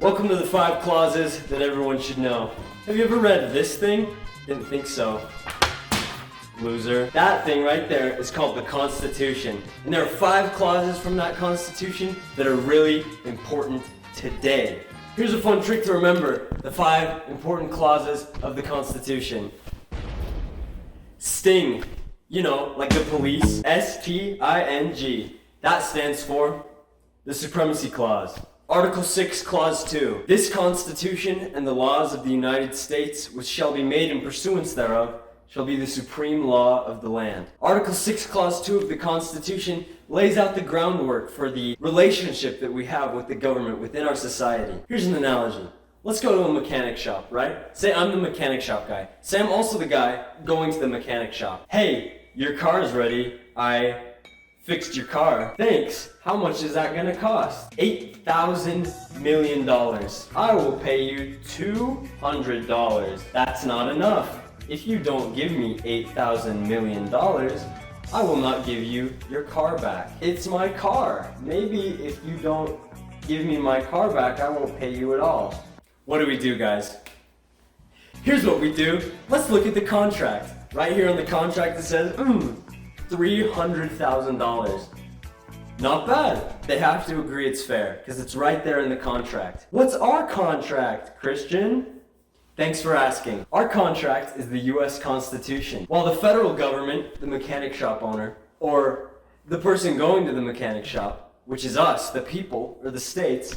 Welcome to the 5 clauses that everyone should know. Have you ever read this thing? Didn't think so. Loser. That thing right there is called the Constitution. And there are 5 clauses from that Constitution that are really important today. Here's a fun trick to remember the 5 important clauses of the Constitution. Sting. You know, like the police. S-T-I-N-G. That stands for the Supremacy Clause. Article 6, Clause 2. This Constitution and the laws of the United States, which shall be made in pursuance thereof, shall be the supreme law of the land. Article 6, Clause 2 of the Constitution lays out the groundwork for the relationship that we have with the government within our society. Here's an analogy. Let's go to a mechanic shop, right? Say I'm the mechanic shop guy. Say I'm also the guy going to the mechanic shop. Hey, your car is ready. I fixed your car. Thanks. How much is that gonna cost? $8,000 million. I will pay you $200. That's not enough. If you don't give me $8,000 million, I will not give you your car back. It's my car. Maybe if you don't give me my car back, I won't pay you at all. What do we do, guys? Here's what we do. Let's look at the contract. Right here on the contract it says, $300,000. Not bad. They have to agree it's fair, because it's right there in the contract. What's our contract, Christian? Thanks for asking. Our contract is the US Constitution. While the federal government, the mechanic shop owner, or the person going to the mechanic shop, which is us, the people, or the states,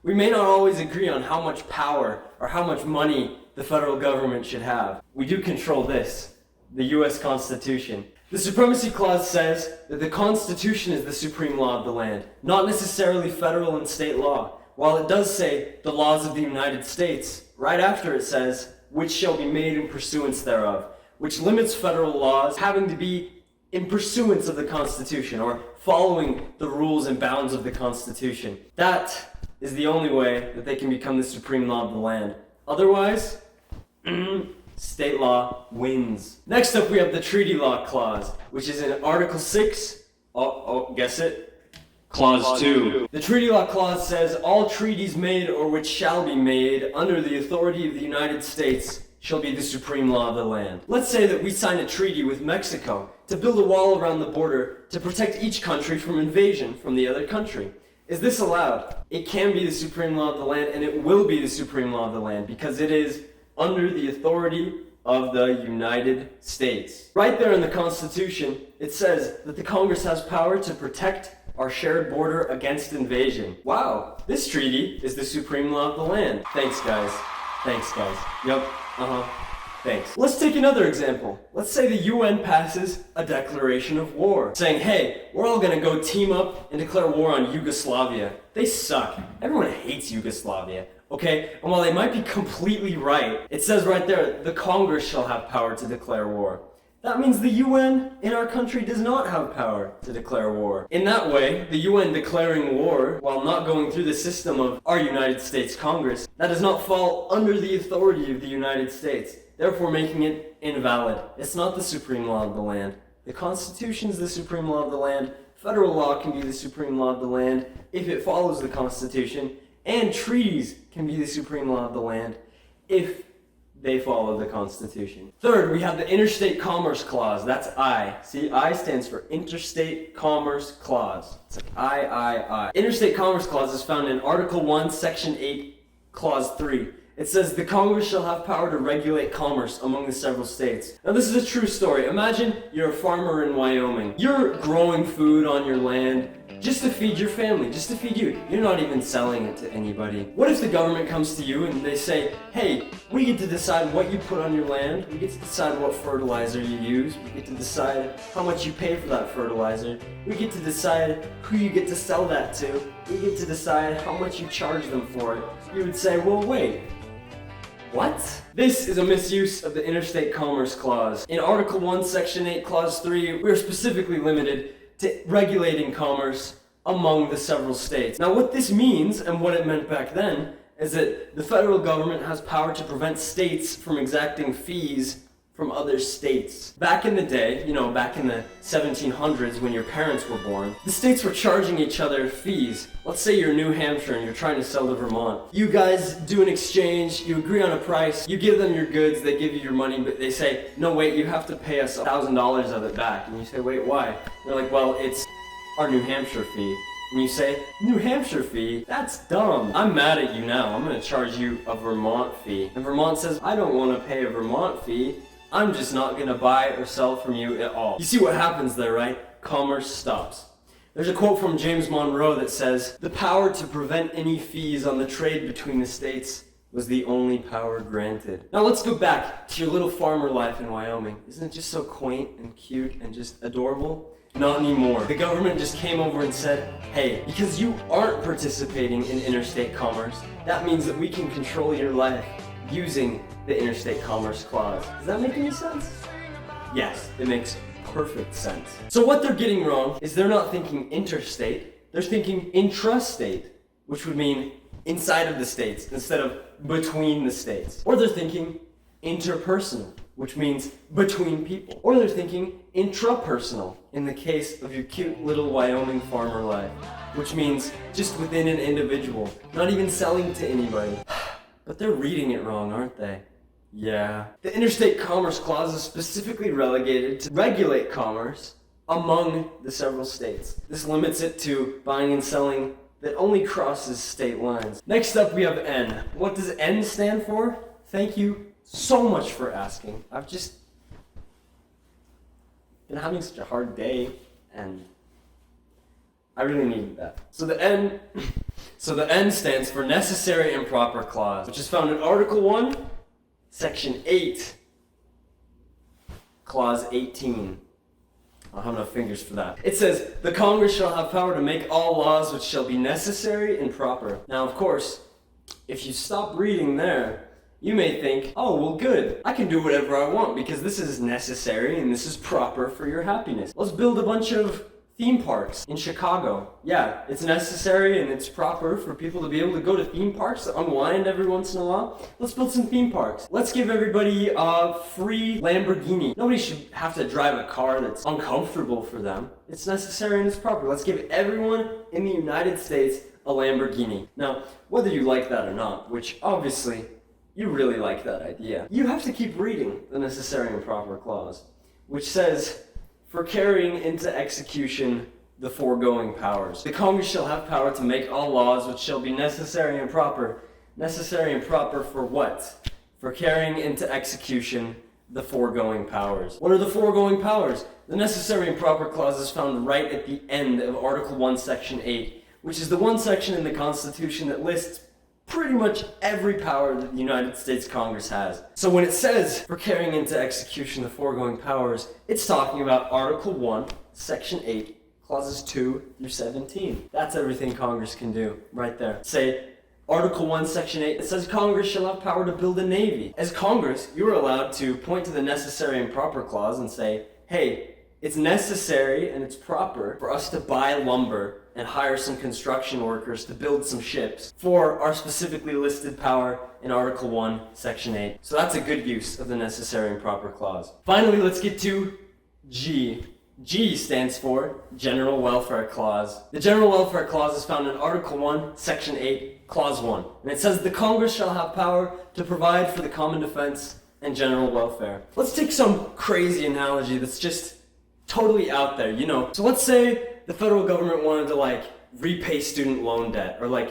we may not always agree on how much power or how much money the federal government should have. We do control this, the US Constitution. The Supremacy Clause says that the Constitution is the supreme law of the land, not necessarily federal and state law. While it does say the laws of the United States, right after it says, which shall be made in pursuance thereof, which limits federal laws having to be in pursuance of the Constitution or following the rules and bounds of the Constitution. That is the only way that they can become the supreme law of the land. Otherwise, state law wins. Next up we have the Treaty Law Clause, which is in Article 6, guess it? Clause 2. The Treaty Law Clause says, all treaties made or which shall be made under the authority of the United States shall be the supreme law of the land. Let's say that we sign a treaty with Mexico to build a wall around the border to protect each country from invasion from the other country. Is this allowed? It can be the supreme law of the land, and it will be the supreme law of the land because it is under the authority of the United States. Right there in the Constitution, it says that the Congress has power to protect our shared border against invasion. Wow, this treaty is the supreme law of the land. Thanks, guys. Thanks, guys. Yep, thanks. Let's take another example. Let's say the UN passes a declaration of war, saying, hey, we're all gonna go team up and declare war on Yugoslavia. They suck. Everyone hates Yugoslavia. Okay, and while they might be completely right, it says right there, the Congress shall have power to declare war. That means the UN in our country does not have power to declare war. In that way, the UN declaring war, while not going through the system of our United States Congress, that does not fall under the authority of the United States, therefore making it invalid. It's not the supreme law of the land. The Constitution is the supreme law of the land. Federal law can be the supreme law of the land if it follows the Constitution. And treaties can be the supreme law of the land if they follow the Constitution. Third, we have the Interstate Commerce Clause. That's I. See, I stands for Interstate Commerce Clause. It's like I. Interstate Commerce Clause is found in Article 1, Section 8, Clause 3. It says, the Congress shall have power to regulate commerce among the several states. Now this is a true story. Imagine you're a farmer in Wyoming. You're growing food on your land just to feed your family, just to feed you. You're not even selling it to anybody. What if the government comes to you and they say, hey, we get to decide what you put on your land. We get to decide what fertilizer you use. We get to decide how much you pay for that fertilizer. We get to decide who you get to sell that to. We get to decide how much you charge them for it. You would say, well, wait. What? This is a misuse of the Interstate Commerce Clause. In Article 1, Section 8, Clause 3, we are specifically limited to regulating commerce among the several states. Now what this means, and what it meant back then, is that the federal government has power to prevent states from exacting fees from other states. Back in the day, back in the 1700s when your parents were born, the states were charging each other fees. Let's say you're New Hampshire and you're trying to sell to Vermont. You guys do an exchange, you agree on a price, you give them your goods, they give you your money, but they say, no wait, you have to pay us $1,000 of it back. And you say, wait, why? They're like, well, it's our New Hampshire fee. And you say, New Hampshire fee? That's dumb. I'm mad at you now. I'm gonna charge you a Vermont fee. And Vermont says, I don't wanna pay a Vermont fee. I'm just not gonna buy or sell from you at all. You see what happens there, right? Commerce stops. There's a quote from James Monroe that says, the power to prevent any fees on the trade between the states was the only power granted. Now let's go back to your little farmer life in Wyoming. Isn't it just so quaint and cute and just adorable? Not anymore. The government just came over and said, hey, because you aren't participating in interstate commerce, that means that we can control your life using the Interstate Commerce Clause. Does that make any sense? Yes, it makes perfect sense. So what they're getting wrong is they're not thinking interstate, they're thinking intrastate, which would mean inside of the states instead of between the states. Or they're thinking interpersonal, which means between people. Or they're thinking intrapersonal, in the case of your cute little Wyoming farmer life, which means just within an individual, not even selling to anybody. But they're reading it wrong, aren't they? Yeah. The Interstate Commerce Clause is specifically relegated to regulate commerce among the several states. This limits it to buying and selling that only crosses state lines. Next up we have N. What does N stand for? Thank you so much for asking. I've just been having such a hard day and I really needed that. So the N stands for Necessary and Proper Clause, which is found in Article 1, Section 8, Clause 18. I don't have enough fingers for that. It says, the Congress shall have power to make all laws which shall be necessary and proper. Now, of course, if you stop reading there, you may think, oh, well, good. I can do whatever I want because this is necessary and this is proper for your happiness. Let's build a bunch of theme parks in Chicago. Yeah, it's necessary and it's proper for people to be able to go to theme parks to unwind every once in a while. Let's build some theme parks. Let's give everybody a free Lamborghini. Nobody should have to drive a car that's uncomfortable for them. It's necessary and it's proper. Let's give everyone in the United States a Lamborghini. Now, whether you like that or not, which obviously you really like that idea, you have to keep reading the Necessary and Proper Clause, which says, for carrying into execution the foregoing powers. The Congress shall have power to make all laws which shall be necessary and proper. Necessary and proper for what? For carrying into execution the foregoing powers. What are the foregoing powers? The Necessary and Proper Clause is found right at the end of Article 1, Section 8, which is the one section in the Constitution that lists pretty much every power that the United States Congress has. So when it says, for carrying into execution the foregoing powers, it's talking about Article 1, Section 8, Clauses 2 through 17. That's everything Congress can do, right there. Say, Article 1, Section 8, it says Congress shall have power to build a navy. As Congress, you are allowed to point to the Necessary and Proper Clause and say, hey, it's necessary and it's proper for us to buy lumber and hire some construction workers to build some ships for our specifically listed power in Article 1, Section 8. So that's a good use of the Necessary and Proper Clause. Finally, let's get to G. G stands for General Welfare Clause. The General Welfare Clause is found in Article 1, Section 8, Clause 1. And it says, the Congress shall have power to provide for the common defense and general welfare. Let's take some crazy analogy that's just totally out there, So let's say the federal government wanted to repay student loan debt or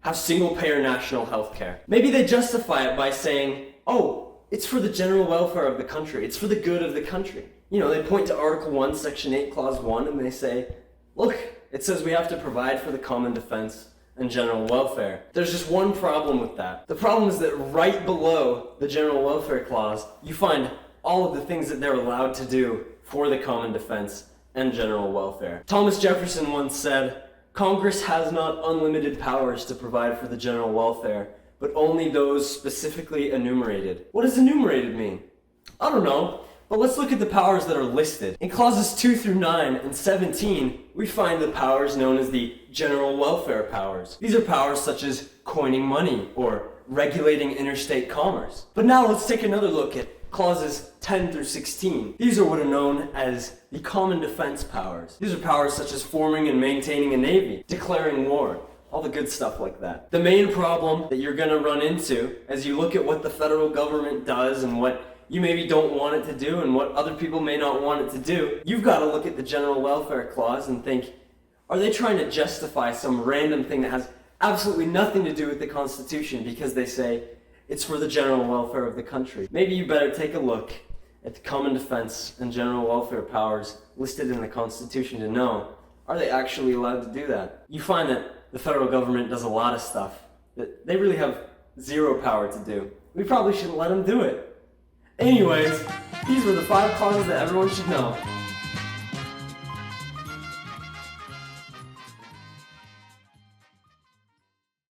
have single payer national health care. Maybe they justify it by saying, oh, it's for the general welfare of the country. It's for the good of the country. They point to Article 1, Section 8, Clause 1, and they say, look, it says we have to provide for the common defense and general welfare. There's just one problem with that. The problem is that right below the General Welfare Clause, you find all of the things that they're allowed to do for the common defense and general welfare. Thomas Jefferson once said, Congress has not unlimited powers to provide for the general welfare, but only those specifically enumerated. What does enumerated mean? I don't know, but let's look at the powers that are listed. In clauses 2 through 9 and 17, we find the powers known as the general welfare powers. These are powers such as coining money or regulating interstate commerce. But now let's take another look at Clauses 10 through 16. These are what are known as the common defense powers. These are powers such as forming and maintaining a navy, declaring war, all the good stuff like that. The main problem that you're going to run into as you look at what the federal government does and what you maybe don't want it to do and what other people may not want it to do, you've got to look at the General Welfare Clause and think, are they trying to justify some random thing that has absolutely nothing to do with the Constitution because they say it's for the general welfare of the country? Maybe you better take a look at the common defense and general welfare powers listed in the Constitution to know, are they actually allowed to do that? You find that the federal government does a lot of stuff that they really have zero power to do. We probably shouldn't let them do it. Anyways, these were the 5 clauses that everyone should know.